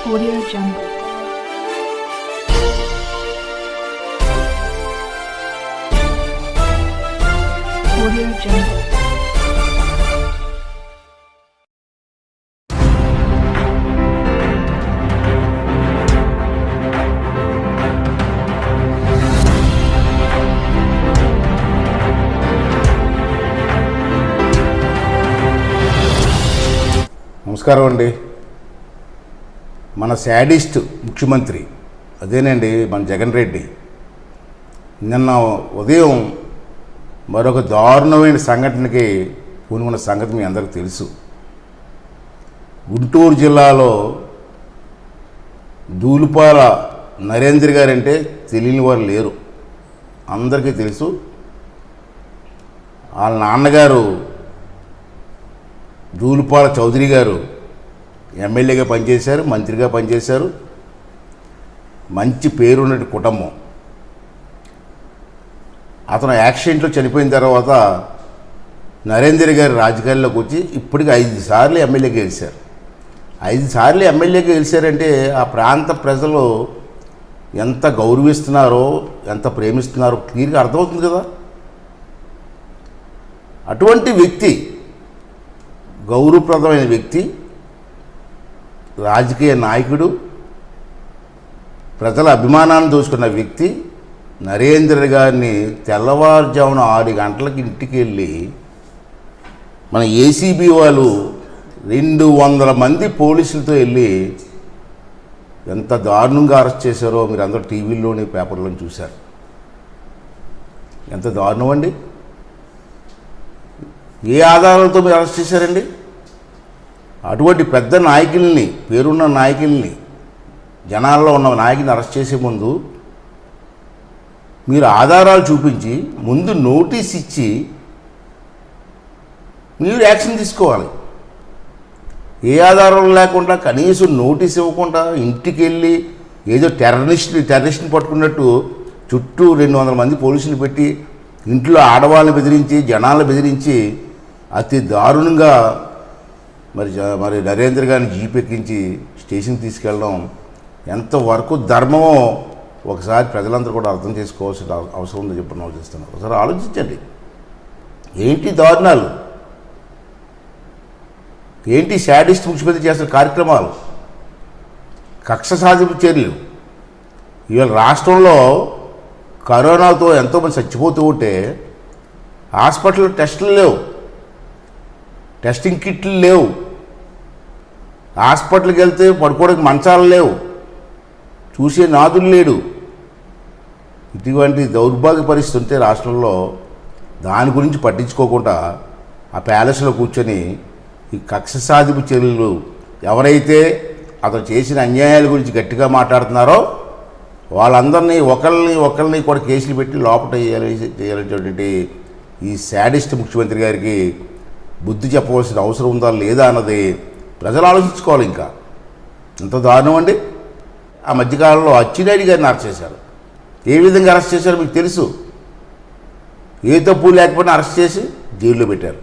Audio Jungle. Audio Jungle. నమస్కారం అండి. మన శాడిస్ట్ ముఖ్యమంత్రి అదేనండి మన జగన్ రెడ్డి నిన్న ఉదయం మరొక దారుణమైన సంఘటనకి పూనుకున్న సంగతి మీ అందరికీ తెలుసు. గుంటూరు జిల్లాలో దూలుపాల నరేంద్ర గారంటే తెలియని వారు లేరు, అందరికీ తెలుసు. వాళ్ళ నాన్నగారు దూలుపాల చౌదరి గారు ఎమ్మెల్యేగా పనిచేశారు, మంత్రిగా పనిచేశారు. మంచి పేరున్న కుటుంబం. అతను యాక్సిడెంట్లో చనిపోయిన తర్వాత నరేంద్ర గారు రాజకీయాల్లోకి వచ్చి ఇప్పటికి 5 సార్లు ఎమ్మెల్యేగా గెలిచారు. 5 సార్లు ఎమ్మెల్యేగా గెలిచారంటే ఆ ప్రాంత ప్రజలు ఎంత గౌరవిస్తున్నారో, ఎంత ప్రేమిస్తున్నారో క్లియర్గా అర్థమవుతుంది కదా. అటువంటి వ్యక్తి, గౌరవప్రదమైన వ్యక్తి, రాజకీయ నాయకుడు, ప్రజల అభిమానాన్ని దోచుకున్న వ్యక్తి నరేంద్ర గారిని తెల్లవారుజామున 6 గంటలకి ఇంటికి వెళ్ళి మన ఏసీబీ వాళ్ళు 200 మంది పోలీసులతో వెళ్ళి ఎంత దారుణంగా అరెస్ట్ చేశారో మీరు అందరూ టీవీల్లోని పేపర్లోని చూశారు. ఎంత దారుణం అండి. ఏ ఆధారాలతో మీరు అరెస్ట్ చేశారండి? అటువంటి పెద్ద నాయకుల్ని, పేరున్న నాయకుల్ని, జనాల్లో ఉన్న నాయకుని అరెస్ట్ చేసే ముందు మీరు ఆధారాలు చూపించి ముందు నోటీస్ ఇచ్చి మీరు యాక్షన్ తీసుకోవాలి. ఏ ఆధారాలు లేకుండా కనీసం నోటీస్ ఇవ్వకుండా ఇంటికి వెళ్ళి ఏదో టెర్రరిస్ట్ని పట్టుకున్నట్టు చుట్టూ 200 మంది పోలీసులు పెట్టి ఇంట్లో ఆడవాళ్ళని బెదిరించి, జనాలను బెదిరించి అతి దారుణంగా మరి నరేంద్ర గారిని జీప్ ఎక్కించి స్టేషన్కి తీసుకెళ్ళడం ఎంతవరకు ధర్మమో ఒకసారి ప్రజలందరూ కూడా అర్థం చేసుకోవాల్సిన అవసరం ఉందని చెప్పి ఆలోచిస్తున్నారు. ఒకసారి ఆలోచించండి. ఏంటి దారుణాలు, ఏంటి శాడిస్ట్ ముఖ్యమంత్రి చేస్తున్న కార్యక్రమాలు, కక్ష సాధింపు చర్యలు. ఇవాళ రాష్ట్రంలో కరోనాతో ఎంతోమంది చచ్చిపోతూ ఉంటే హాస్పిటల్లో టెస్టులు లేవు, టెస్టింగ్ కిట్లు లేవు, హాస్పిటల్కి వెళ్తే పడుకోవడానికి మంచాలు లేవు, చూసే నాదులు లేడు. ఇటువంటి దౌర్భాగ్య పరిస్థితి ఉంటే రాష్ట్రంలో దాని గురించి పట్టించుకోకుండా ఆ ప్యాలెస్లో కూర్చొని ఈ కక్ష సాధింపు చర్యలు, ఎవరైతే అతను చేసిన అన్యాయాల గురించి గట్టిగా మాట్లాడుతున్నారో వాళ్ళందరినీ ఒకరిని కూడా కేసులు పెట్టి లోపల చేయాలనేటువంటి ఈ శాడిస్ట్ ముఖ్యమంత్రి గారికి బుద్ధి చెప్పవలసిన అవసరం ఉందా లేదా అన్నది ప్రజలు ఆలోచించుకోవాలి. ఇంకా ఎంత దారుణం అండి. ఆ మధ్యకాలంలో అచ్చెన్నాయుడు గారిని అరెస్ట్ చేశారు. ఏ విధంగా అరెస్ట్ చేశారో మీకు తెలుసు. ఏ తప్పు లేకపోయినా అరెస్ట్ చేసి జైల్లో పెట్టారు.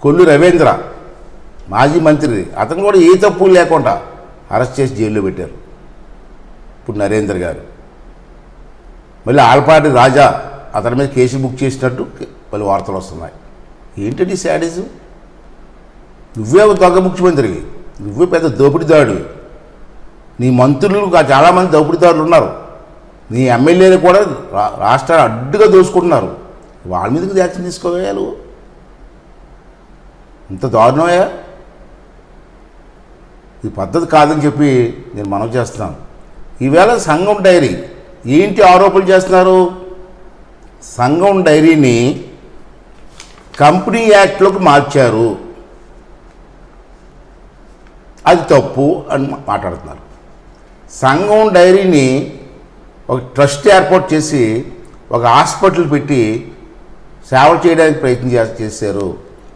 కొల్లు రవీంద్ర మాజీ మంత్రి, అతను కూడా ఏ తప్పు లేకుండా అరెస్ట్ చేసి జైల్లో పెట్టారు. ఇప్పుడు నరేంద్ర గారు మళ్ళీ ఆలపాటి రాజా అతని మీద కేసు బుక్ చేసినట్టు మళ్ళీ వార్తలు వస్తున్నాయి. ఏంటండి శాడిజం? నువ్వే దొంగ ముఖ్యమంత్రివి, నువ్వే పెద్ద దోపిడీదారుడివి. నీ మంత్రులు చాలామంది దోపిడీదారులు ఉన్నారు. నీ ఎమ్మెల్యేలు కూడా రాష్ట్రాన్ని అడ్డుగా దోసుకుంటున్నారు. వాళ్ళ మీదకి యాక్షన్ తీసుకోవా నువ్వు? ఇంత దారుణమయ్యా. ఇది పద్ధతి కాదని చెప్పి నేను మనవి చేస్తున్నాను. ఈవేళ సంఘం డైరీ ఏంటి ఆరోపణలు చేస్తున్నారు? సంఘం డైరీని కంపెనీ యాక్ట్లోకి మార్చారు, అది తప్పు అని మాట్లాడుతున్నారు. సంఘం డైరీని ఒక ట్రస్ట్ ఏర్పాటు చేసి ఒక హాస్పిటల్ పెట్టి సేవలు చేయడానికి ప్రయత్నం చేశారు,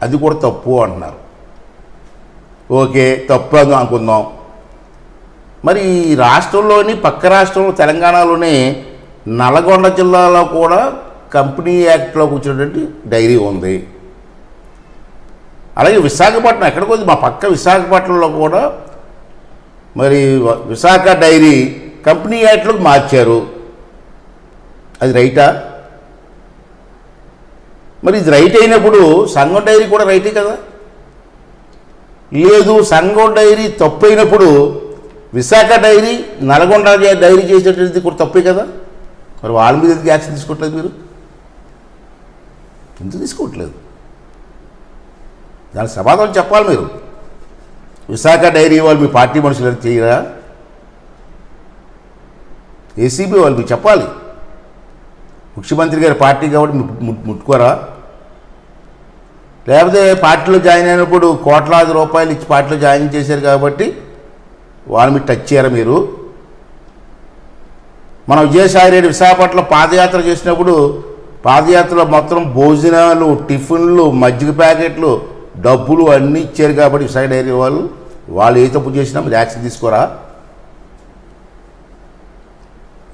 అది కూడా తప్పు అంటున్నారు. ఓకే, తప్పు అని అనుకుందాం. మరి ఈ రాష్ట్రంలోని పక్క రాష్ట్రంలో తెలంగాణలోని నల్గొండ జిల్లాలో కూడా కంపెనీ యాక్ట్లోకి వచ్చినటువంటి డైరీ ఉంది. అలాగే విశాఖపట్నం ఎక్కడికి మా పక్క విశాఖపట్నంలో కూడా మరి విశాఖ డైరీ కంపెనీ యాక్ట్లోకి మార్చారు, అది రైటా? మరి ఇది రైట్ అయినప్పుడు సంఘం డైరీ కూడా రైటే కదా? లేదు, సంఘం డైరీ తప్పు అయినప్పుడు విశాఖ డైరీ నల్గొండ డైరీ చేసేటువంటిది కూడా తప్పే కదా? మరి వాళ్ళ మీద ఎందుకు యాక్షన్ తీసుకోవట్లేదు మీరు? ఎందుకు తీసుకోవట్లేదు? దానికి సమాధానం చెప్పాలి మీరు. విశాఖ డైరీ వాళ్ళు మీ పార్టీ మనుషులు చేయరా? ఏసీబీ వాళ్ళు మీకు చెప్పాలి. ముఖ్యమంత్రి గారి పార్టీ కాబట్టి ముట్టుకోరా? లేకపోతే పార్టీలో జాయిన్ అయినప్పుడు కోట్లాది రూపాయలు ఇచ్చి పార్టీలో జాయిన్ చేశారు కాబట్టి వాళ్ళ మీద టచ్ చేయరా మీరు? మన విజయసాయి రెడ్డి విశాఖపట్నంలో పాదయాత్ర చేసినప్పుడు పాదయాత్రలో మొత్తం భోజనాలు, టిఫిన్లు, మజ్జిగ ప్యాకెట్లు, డబ్బులు అన్నీ ఇచ్చారు కాబట్టి విశాఖ డైరీ వాళ్ళు ఏ తప్పు చేసినా మీరు యాక్షన్ తీసుకోరా?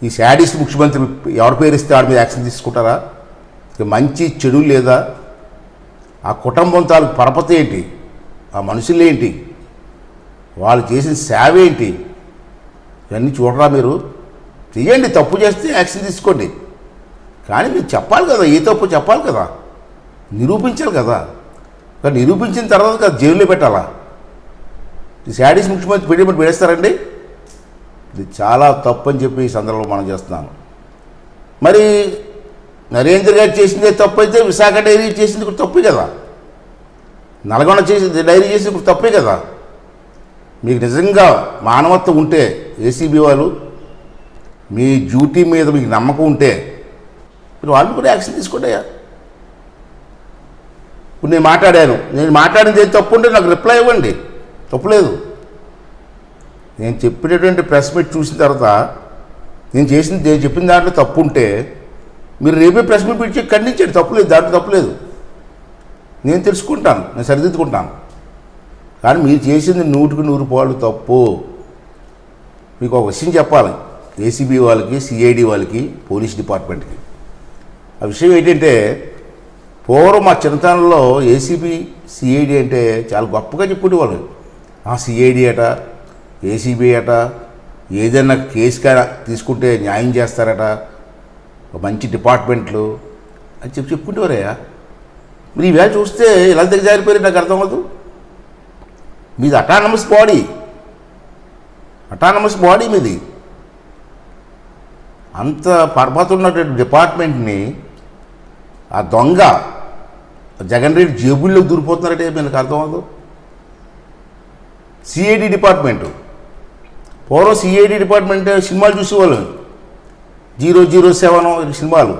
ఈ శాడిస్ట్ ముఖ్యమంత్రి ఎవరి పేరు ఇస్తే వాడి మీద యాక్షన్ తీసుకుంటారా? మంచి చెడు లేదా? ఆ కుటుంబం తాలూకు పరపతి ఏంటి? ఆ మనుషులు ఏంటి? వాళ్ళు చేసిన సేవ ఏంటి? ఇవన్నీ చూడరా మీరు? చెయ్యండి, తప్పు చేస్తే యాక్షన్ తీసుకోండి. కానీ మీరు చెప్పాలి కదా, ఏ తప్పు చెప్పాలి కదా, నిరూపించాలి కదా. కానీ నిరూపించిన తర్వాత కదా జైల్లో పెట్టాలా? ఈ శాడిస్ట్ ముఖ్యమంత్రి పెట్టి పెడేస్తారండి? ఇది చాలా తప్పు అని చెప్పి ఈ సందర్భంలో మనం చేస్తున్నాను. మరి నరేంద్ర గారు చేసిందే తప్పు అయితే విశాఖ డైరీ చేసింది కూడా తప్పే కదా? నల్గొండ చేసింది డైరీ చేసింది కూడా తప్పే కదా? మీకు నిజంగా మానవత్వం ఉంటే ఏసీబీ వాళ్ళు మీ డ్యూటీ మీద మీకు నమ్మకం ఉంటే మీరు వాళ్ళు కూడా యాక్షన్ తీసుకోండి. ఇప్పుడు నేను మాట్లాడింది ఏం తప్పు ఉంటే నాకు రిప్లై ఇవ్వండి, తప్పులేదు. నేను చెప్పినటువంటి ప్రెస్ మీట్ చూసిన తర్వాత నేను చెప్పిన దాంట్లో తప్పు ఉంటే మీరు రేపే ప్రెస్ మీట్ పిలిచి ఖండించండి, తప్పులేదు, దాంట్లో తప్పులేదు. నేను తెలుసుకుంటాను, నేను సరిదిద్దుకుంటాను. కానీ మీరు చేసింది 100% తప్పు. మీకు ఒక విషయం చెప్పాలి, ఏసీబీ వాళ్ళకి, సిఐడి వాళ్ళకి, పోలీస్ డిపార్ట్మెంట్కి. ఆ విషయం ఏంటంటే పూర్వం మా చిన్నతనంలో ఏసీబీ, సిఐడి అంటే చాలా గొప్పగా చెప్పుకునేవాళ్ళు. సిఐడి అట, ఏసీబీ అట, ఏదైనా కేసు తీసుకుంటే న్యాయం చేస్తారట, మంచి డిపార్ట్మెంట్లు అని చెప్పుకుంటేవారయ్యా. మీరు ఈవేళ చూస్తే ఇలా దిగజారిపోయారు, నాకు అర్థం అవ్వదు. మీది అటానమస్ బాడీ మీది. అంత పర్వతం ఉన్నటువంటి డిపార్ట్మెంట్ని ఆ దొంగ జగన్ రెడ్డి జేబుల్లోకి దూరిపోతున్నారంటే మీకు అర్థం అవ్వదు. సిఐడి డిపార్ట్మెంటు, పూర్వం సిఐడి డిపార్ట్మెంట్ సినిమాలు చూసేవాళ్ళం, 007 సినిమాలు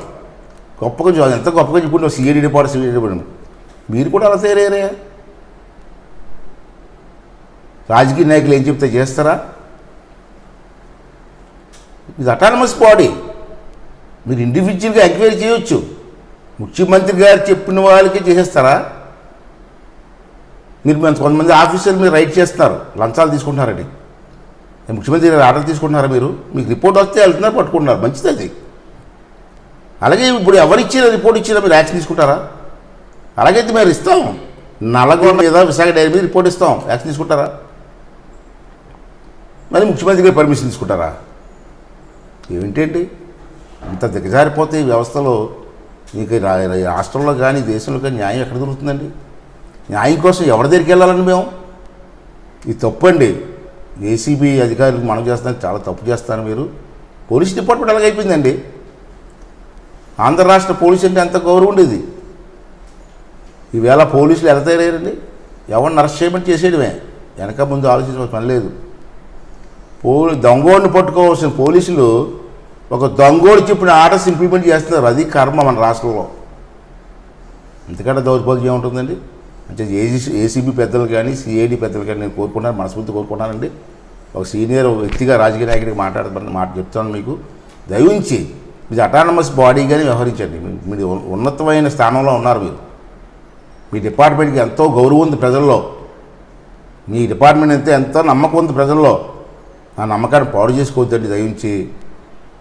గొప్పగా ఎంత గొప్పగా చెప్పుకుంటాం సిఐడి డిపార్ట్మెంట్. మీరు కూడా అలా తయారయ్యారా? రాజకీయ నాయకులు ఏం చెప్తే చేస్తారా? ఇది అటానమస్ బాడీ, మీరు ఇండివిజువల్గా ఎంక్వైరీ చేయవచ్చు. ముఖ్యమంత్రి గారు చెప్పిన వాళ్ళకి చేసేస్తారా? మీరు కొంతమంది ఆఫీసర్లు మీరు రైట్ చేస్తున్నారు, లంచాలు తీసుకుంటున్నారండి. ముఖ్యమంత్రి గారు ఆర్డర్ తీసుకుంటున్నారా? మీకు రిపోర్ట్ వస్తే వెళ్తున్నారు, పట్టుకుంటున్నారు, మంచిది అది. అలాగే ఇప్పుడు ఎవరిచ్చినా రిపోర్ట్ ఇచ్చినా మీరు యాక్షన్ తీసుకుంటారా? అలాగైతే మేము ఇస్తాం, నల్గొండ మీద విశాఖ డైరీ మీద రిపోర్ట్ ఇస్తాం, యాక్షన్ తీసుకుంటారా? మరి ముఖ్యమంత్రి గారు పర్మిషన్ తీసుకుంటారా? ఏమిటండి ఇంత దిగజారిపోతే ఈ వ్యవస్థలో మీకు రాష్ట్రంలో కానీ దేశంలో కానీ న్యాయం ఎక్కడ దొరుకుతుందండి? న్యాయం కోసం ఎవరి దగ్గరికి వెళ్ళాలండి మేము? ఇది తప్పు అండి. ఏసీబీ అధికారులకు మనం చేస్తాను, చాలా తప్పు చేస్తాను. మీరు పోలీస్ డిపార్ట్మెంట్ అలాగైపోయిందండి. ఆంధ్ర రాష్ట్ర పోలీసు అంటే ఎంత గౌరవం ఉండేది. ఈవేళ పోలీసులు ఎలా తయారయ్యారండి? ఎవరిని అరెస్ట్ చేయమని చేసేయడమే, వెనక ముందు ఆలోచించవలసిన పని లేదు. దొంగోడిని పట్టుకోవాల్సిన పోలీసులు ఒక దొంగోడు చెప్పిన ఆర్డర్స్ ఇంప్లిమెంట్ చేస్తున్నారు. అది కర్మ మన రాష్ట్రంలో. ఇంతకంటే దౌర్భాగ్యం ఏముంటుందండి? అంటే ఏసీబీ పెద్దలు కానీ, సిఐడి పెద్దలు కానీ నేను మనస్ఫూర్తి కోరుకుంటానండి. ఒక సీనియర్ వ్యక్తిగా రాజకీయ నాయకుడికి మాట చెప్తాను మీకు. దయవుంచి ఇది అటానమస్ బాడీగానే వ్యవహరించండి. మీరు ఉన్నతమైన స్థానంలో ఉన్నారు. మీ డిపార్ట్మెంట్కి ఎంతో గౌరవం ఉంది ప్రజల్లో. మీ డిపార్ట్మెంట్ ఎంతో నమ్మకం ఉంది ప్రజల్లో. ఆ నమ్మకాన్ని పాడు చేసుకోవద్దండి. దయించి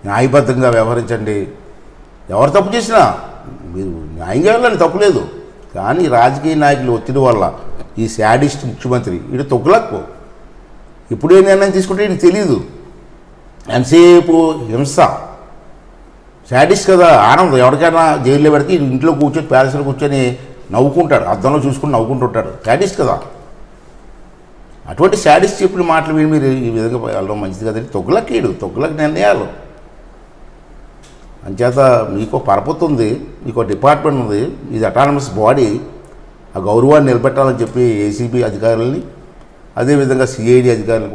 న్యాయబద్ధంగా వ్యవహరించండి. ఎవరు తప్పు చేసినా మీరు న్యాయంగా వెళ్ళండి, తప్పులేదు. కానీ రాజకీయ నాయకులు ఒత్తిడి వల్ల ఈ శాడిస్ట్ ముఖ్యమంత్రి ఇటు తొగ్గులకు ఇప్పుడు ఏ నిర్ణయం తీసుకుంటే నీకు తెలియదు. ఎంతసేపు హింస, శాడిస్ట్ కదా. ఆనందం ఎవరికైనా జైల్లో పెడితే ఇంట్లో కూర్చొని ప్యాలెస్లో కూర్చొని నవ్వుకుంటాడు, అద్దంలో చూసుకుని నవ్వుకుంటుంటాడు. శాడిస్ట్ కదా. అటువంటి శాడిస్ట్ చెప్పిన మాటలు విని మీరు ఈ విధంగా వెళ్ళడం మంచిది కదండి. తొగ్గులకి నిర్ణయాలు. అంచేత మీకు పరపతి ఉంది, మీకు డిపార్ట్మెంట్ ఉంది, ఇది అటానమస్ బాడీ. ఆ గౌరవాన్ని నిలబెట్టాలని చెప్పి ఏసీబీ అధికారులని, అదేవిధంగా సిఐడి అధికారులు